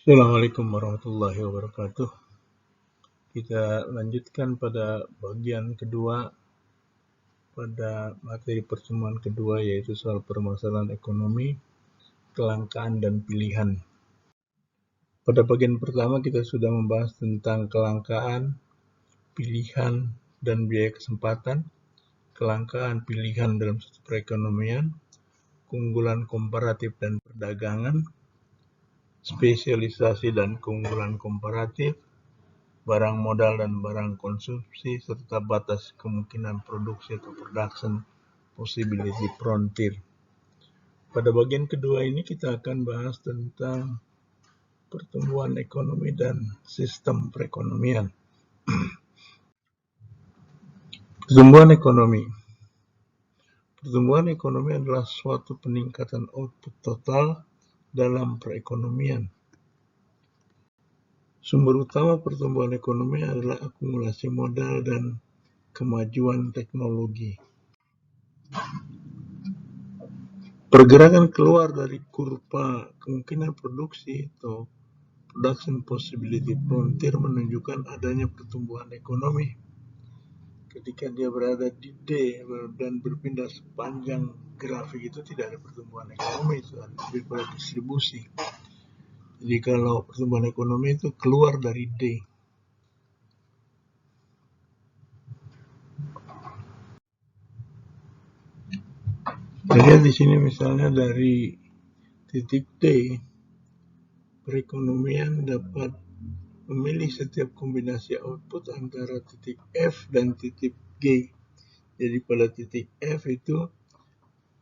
Assalamualaikum warahmatullahi wabarakatuh. Kita lanjutkan pada bagian kedua pada materi pertemuan kedua, yaitu soal permasalahan ekonomi, kelangkaan dan pilihan. Pada bagian pertama kita sudah membahas tentang kelangkaan, pilihan, dan biaya kesempatan, kelangkaan pilihan dalam suatu perekonomian, keunggulan komparatif dan perdagangan, spesialisasi dan keunggulan komparatif, barang modal dan barang konsumsi, serta batas kemungkinan produksi atau production possibility frontier. Pada bagian kedua ini kita akan bahas tentang pertumbuhan ekonomi dan sistem perekonomian. Pertumbuhan ekonomi. Pertumbuhan ekonomi adalah suatu peningkatan output total dalam perekonomian. Sumber utama pertumbuhan ekonomi adalah akumulasi modal dan kemajuan teknologi. Pergerakan keluar dari kurva kemungkinan produksi atau production possibility frontier menunjukkan adanya pertumbuhan ekonomi. Ketika dia berada di D dan berpindah sepanjang grafik itu tidak ada pertumbuhan ekonomi, itu lebih pada distribusi. Jadi kalau pertumbuhan ekonomi itu keluar dari D. Lihat di sini misalnya dari titik D, perekonomian dapat memilih setiap kombinasi output antara titik F dan titik G. Jadi pada titik F itu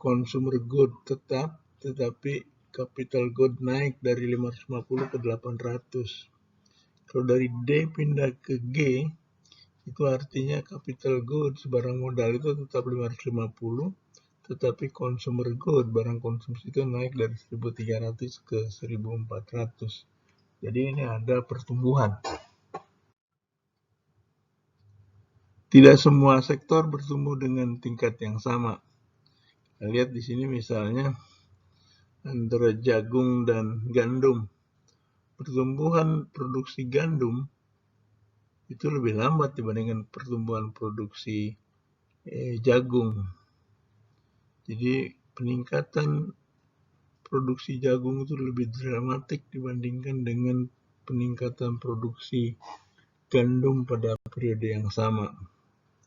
consumer good tetap, tetapi capital good naik dari 550 ke 800. Kalau dari D pindah ke G, itu artinya capital good barang modal itu tetap 550, tetapi consumer good barang konsumsi itu naik dari 1.300 ke 1.400. Jadi ini ada pertumbuhan. Tidak semua sektor bertumbuh dengan tingkat yang sama. Kita lihat di sini misalnya antara jagung dan gandum. Pertumbuhan produksi gandum itu lebih lambat dibandingkan pertumbuhan produksi jagung. Jadi peningkatan produksi jagung itu lebih dramatik dibandingkan dengan peningkatan produksi gandum pada periode yang sama.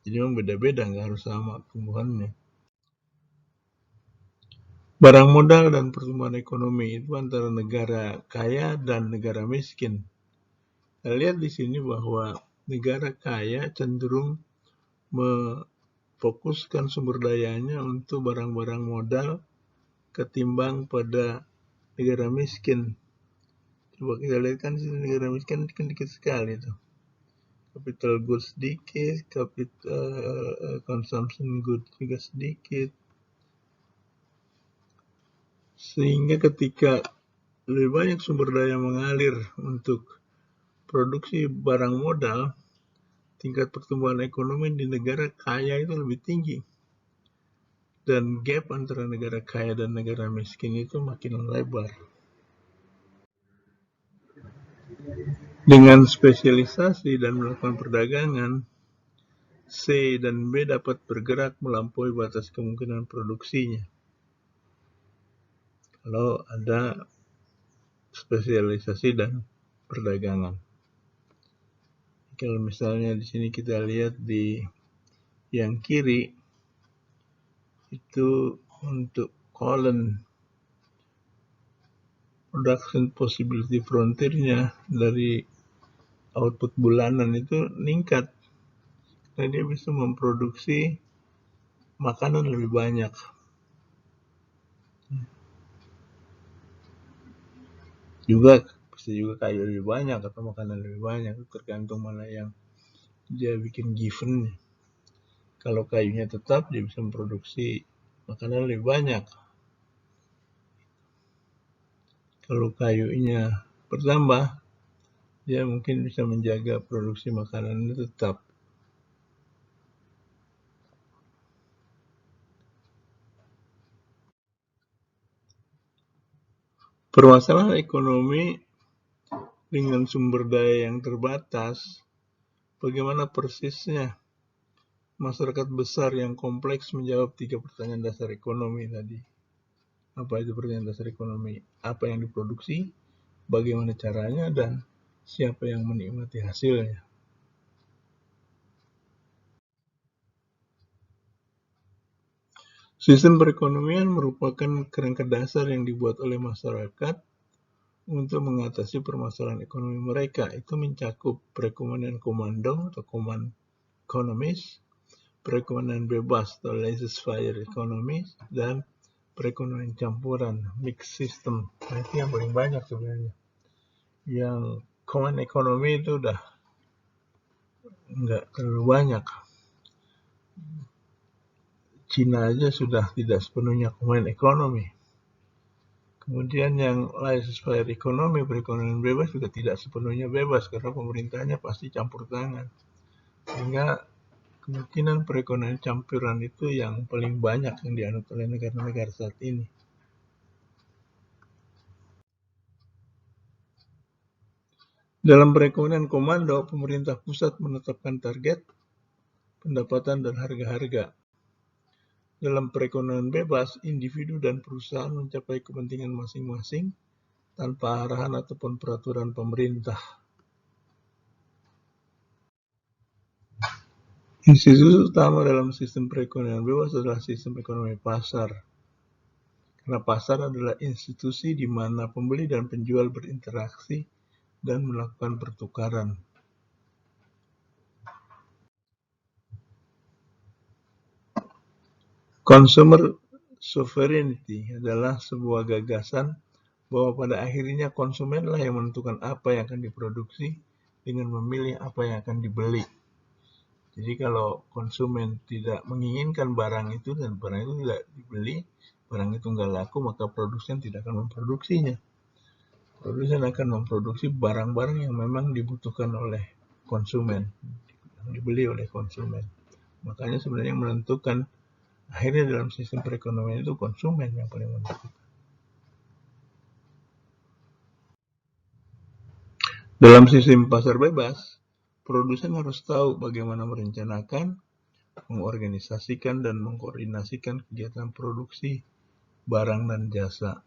Jadi memang beda-beda, nggak harus sama pertumbuhannya. Barang modal dan pertumbuhan ekonomi itu antara negara kaya dan negara miskin. Kita lihat di sini bahwa negara kaya cenderung memfokuskan sumber dayanya untuk barang-barang modal ketimbang pada negara miskin. Coba kita lihat kan di negara miskin kan dikit sekali tuh. Capital goods sedikit, consumption goods juga sedikit. Sehingga ketika lebih banyak sumber daya mengalir untuk produksi barang modal, tingkat pertumbuhan ekonomi di negara kaya itu lebih tinggi. Dan gap antara negara kaya dan negara miskin itu makin lebar. Dengan spesialisasi dan melakukan perdagangan, C dan B dapat bergerak melampaui batas kemungkinan produksinya. Kalau ada spesialisasi dan perdagangan. Kalau misalnya di sini kita lihat di yang kiri, itu untuk column production possibility frontier-nya dari output bulanan itu meningkat. Karena dia bisa memproduksi makanan lebih banyak. Bisa juga kayu lebih banyak atau makanan lebih banyak, tergantung mana yang dia bikin given. Kalau kayunya tetap, dia bisa memproduksi makanan lebih banyak. Kalau kayunya bertambah, dia mungkin bisa menjaga produksi makanan itu tetap. Permasalahan ekonomi dengan sumber daya yang terbatas, bagaimana persisnya masyarakat besar yang kompleks menjawab 3 pertanyaan dasar ekonomi tadi? Apa itu pertanyaan dasar ekonomi? Apa yang diproduksi, bagaimana caranya, dan siapa yang menikmati hasilnya? Sistem perekonomian merupakan kerangka dasar yang dibuat oleh masyarakat untuk mengatasi permasalahan ekonomi mereka. Itu mencakup perekonomian komando atau command economies, perekonomian bebas atau laissez-faire economies, dan perekonomian campuran, mixed system. Nah, itu yang paling banyak sebenarnya. Yang command economy itu udah nggak terlalu banyak. Cina aja sudah tidak sepenuhnya command economy. Kemudian yang laissez-faire economy, perekonomian bebas juga tidak sepenuhnya bebas karena pemerintahnya pasti campur tangan. Sehingga kemungkinan perekonomian campuran itu yang paling banyak yang dianut oleh negara-negara saat ini. Dalam perekonomian komando, pemerintah pusat menetapkan target, pendapatan, dan harga-harga. Dalam perekonomian bebas, individu dan perusahaan mencapai kepentingan masing-masing tanpa arahan ataupun peraturan pemerintah. Institusi utama dalam sistem perekonomian bebas adalah sistem ekonomi pasar. Karena pasar adalah institusi di mana pembeli dan penjual berinteraksi dan melakukan pertukaran. Consumer sovereignty adalah sebuah gagasan bahwa pada akhirnya konsumenlah yang menentukan apa yang akan diproduksi dengan memilih apa yang akan dibeli. Jadi kalau konsumen tidak menginginkan barang itu dan barang itu tidak dibeli, barang itu nggak laku, maka produsen tidak akan memproduksinya. Produsen akan memproduksi barang-barang yang memang dibutuhkan oleh konsumen, yang dibeli oleh konsumen. Makanya sebenarnya yang menentukan akhirnya dalam sistem perekonomian itu konsumen yang paling menentukan. Dalam sistem pasar bebas, produsen harus tahu bagaimana merencanakan, mengorganisasikan, dan mengkoordinasikan kegiatan produksi barang dan jasa.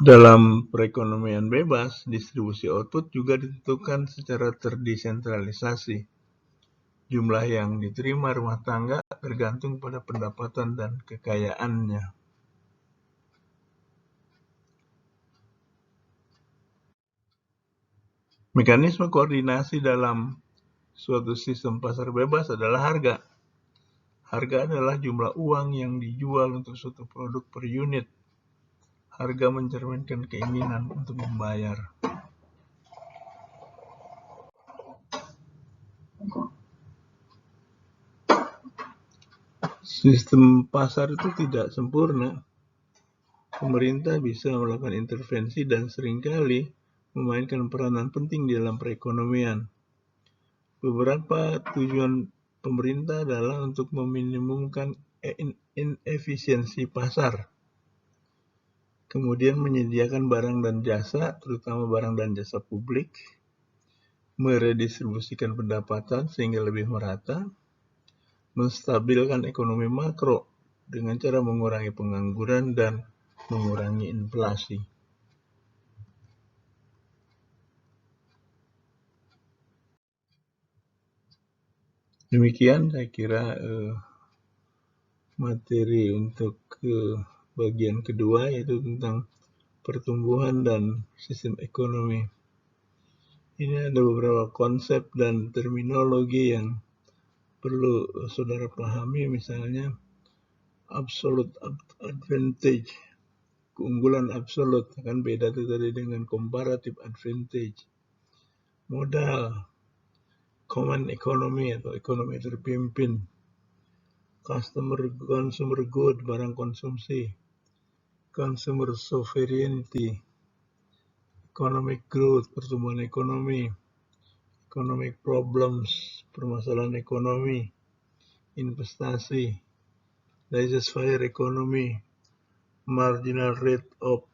Dalam perekonomian bebas, distribusi output juga ditentukan secara terdesentralisasi. Jumlah yang diterima rumah tangga tergantung pada pendapatan dan kekayaannya. Mekanisme koordinasi dalam suatu sistem pasar bebas adalah harga. Harga adalah jumlah uang yang dijual untuk suatu produk per unit. Harga mencerminkan keinginan untuk membayar. Sistem pasar itu tidak sempurna. Pemerintah bisa melakukan intervensi dan seringkali memainkan peranan penting di dalam perekonomian. Beberapa tujuan pemerintah adalah untuk meminimumkan inefisiensi pasar, kemudian menyediakan barang dan jasa, terutama barang dan jasa publik, meredistribusikan pendapatan sehingga lebih merata, menstabilkan ekonomi makro dengan cara mengurangi pengangguran dan mengurangi inflasi. Demikian saya kira materi untuk bagian kedua, yaitu tentang pertumbuhan dan sistem ekonomi. Ini ada beberapa konsep dan terminologi yang perlu saudara pahami, misalnya absolute advantage, keunggulan absolut, kan beda itu tadi dengan comparative advantage. Modal, common economy atau ekonomi terpimpin, consumer good, barang konsumsi, consumer sovereignty, economic growth, pertumbuhan ekonomi, economic problems, permasalahan ekonomi, investasi, laissez-faire ekonomi, marginal rate of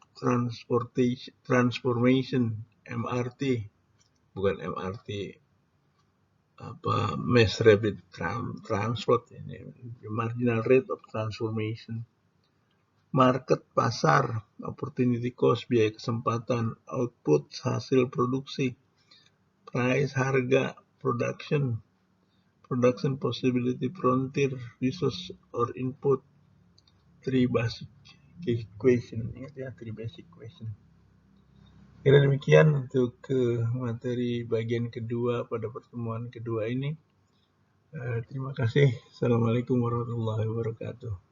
transformation, MRT, bukan MRT mass rapid transport ini, marginal rate of transformation. Market, pasar, opportunity cost, biaya kesempatan, output, hasil produksi, price, harga, production possibility, frontier, resource or input, three basic question. Ingat ya, three basic question. Kira demikian untuk materi bagian kedua pada pertemuan kedua ini. Terima kasih. Assalamualaikum warahmatullahi wabarakatuh.